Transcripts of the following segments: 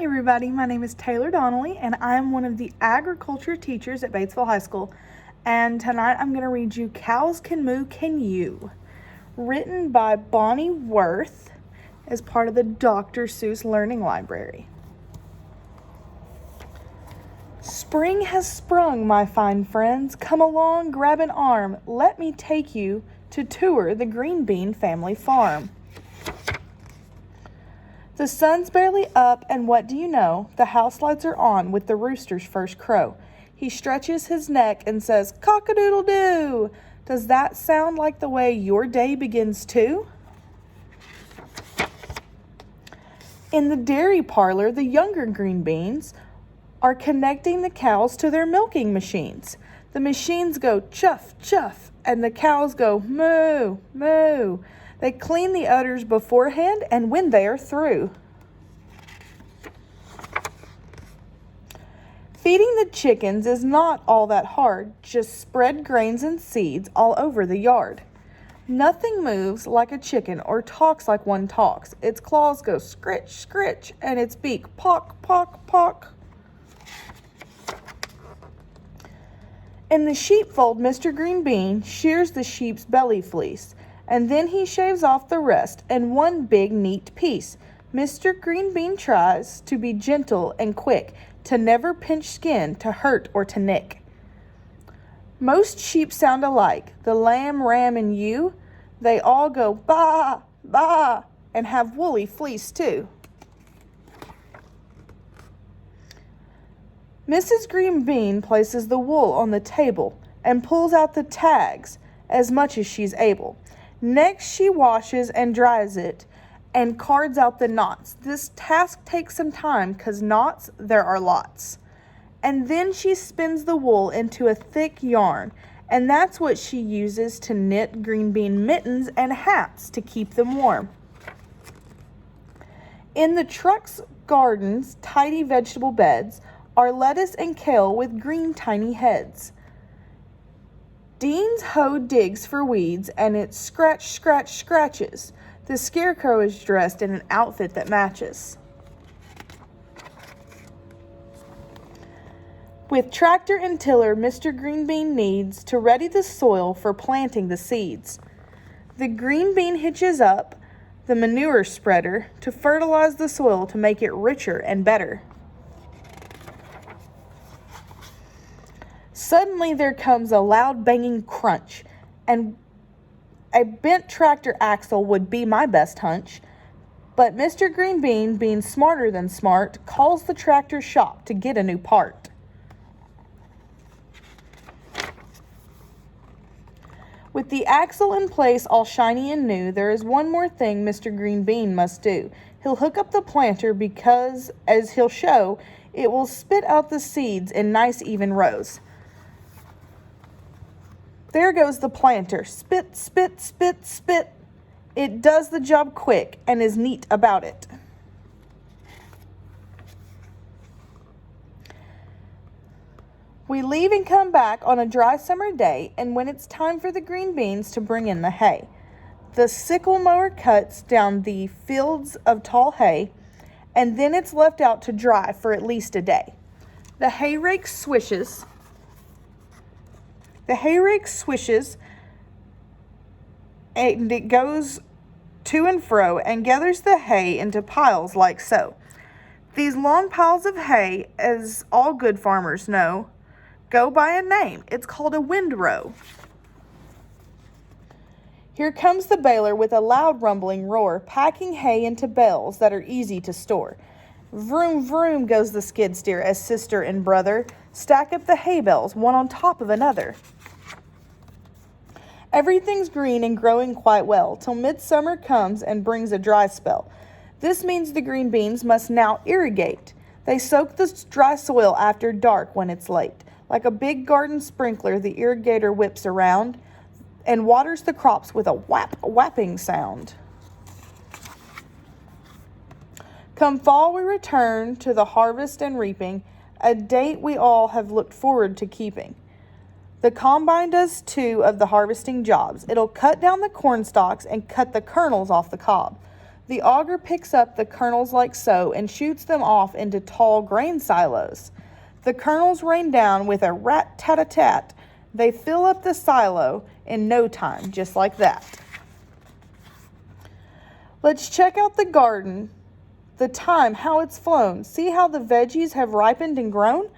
Hi everybody, my name is Taylor Donnelly and I'm one of the agriculture teachers at Batesville High School. And tonight I'm going to read you Cows Can Moo, Can You? Written by Bonnie Worth as part of the Dr. Seuss Learning Library. Spring has sprung, my fine friends. Come along, grab an arm. Let me take you to tour the Green Bean family farm. The sun's barely up, and what do you know? The house lights are on with the rooster's first crow. He stretches his neck and says, "Cock-a-doodle-doo!" Does that sound like the way your day begins too? In the dairy parlor, the younger green beans are connecting the cows to their milking machines. The machines go chuff, chuff, and the cows go moo, moo. They clean the udders beforehand and when they are through. Feeding the chickens is not all that hard. Just spread grains and seeds all over the yard. Nothing moves like a chicken or talks like one talks. Its claws go scritch, scritch, and its beak pock, pock, pock. In the sheepfold, Mr. Green Bean shears the sheep's belly fleece, and then he shaves off the rest in one big neat piece. Mr. Green Bean tries to be gentle and quick, to never pinch skin, to hurt or to nick. Most sheep sound alike, the lamb, ram, and ewe. They all go baa, baa, and have woolly fleece too. Mrs. Green Bean places the wool on the table and pulls out the tags as much as she's able. Next, she washes and dries it and cards out the knots. This task takes some time because knots, there are lots. And then she spins the wool into a thick yarn, and that's what she uses to knit green bean mittens and hats to keep them warm. In the truck's garden's tidy vegetable beds are lettuce and kale with green tiny heads. Dean's hoe digs for weeds, and it scratch, scratch, scratches. The Scarecrow is dressed in an outfit that matches. With tractor and tiller, Mr. Green Bean needs to ready the soil for planting the seeds. The green bean hitches up the manure spreader to fertilize the soil to make it richer and better. Suddenly there comes a loud banging crunch, and a bent tractor axle would be my best hunch. But Mr. Green Bean, being smarter than smart, calls the tractor shop to get a new part. With the axle in place all shiny and new, there is one more thing Mr. Green Bean must do. He'll hook up the planter because, as he'll show, it will spit out the seeds in nice even rows. There goes the planter. Spit, spit, spit, spit. It does the job quick and is neat about it. We leave and come back on a dry summer day, and when it's time for the green beans to bring in the hay, the sickle mower cuts down the fields of tall hay, and then it's left out to dry for at least a day. The hay rake swishes and it goes to and fro and gathers the hay into piles like so. These long piles of hay, as all good farmers know, go by a name. It's called a windrow. Here comes the baler with a loud rumbling roar, packing hay into bales that are easy to store. Vroom, vroom goes the skid steer as sister and brother stack up the hay bales, one on top of another. Everything's green and growing quite well, till midsummer comes and brings a dry spell. This means the green beans must now irrigate. They soak the dry soil after dark when it's late. Like a big garden sprinkler, the irrigator whips around and waters the crops with a whapping sound. Come fall, we return to the harvest and reaping, a date we all have looked forward to keeping. The combine does two of the harvesting jobs. It'll cut down the corn stalks and cut the kernels off the cob. The auger picks up the kernels like so and shoots them off into tall grain silos. The kernels rain down with a rat-tat-a-tat. They fill up the silo in no time, just like that. Let's check out the garden. The time, how it's flown. See how the veggies have ripened and grown?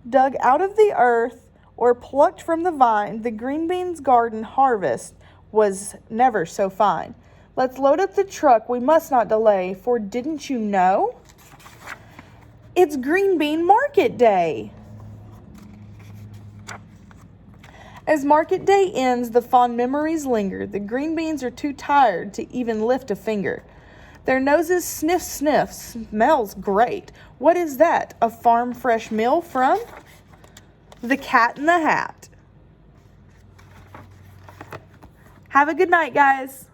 Dug out of the earth or plucked from the vine, the green beans garden harvest was never so fine. Let's load up the truck, we must not delay, for didn't you know? It's Green Bean Market Day. As market day ends, the fond memories linger. The green beans are too tired to even lift a finger. Their noses sniff, sniff, smells great. What is that? A farm fresh meal from the Cat in the Hat. Have a good night, guys.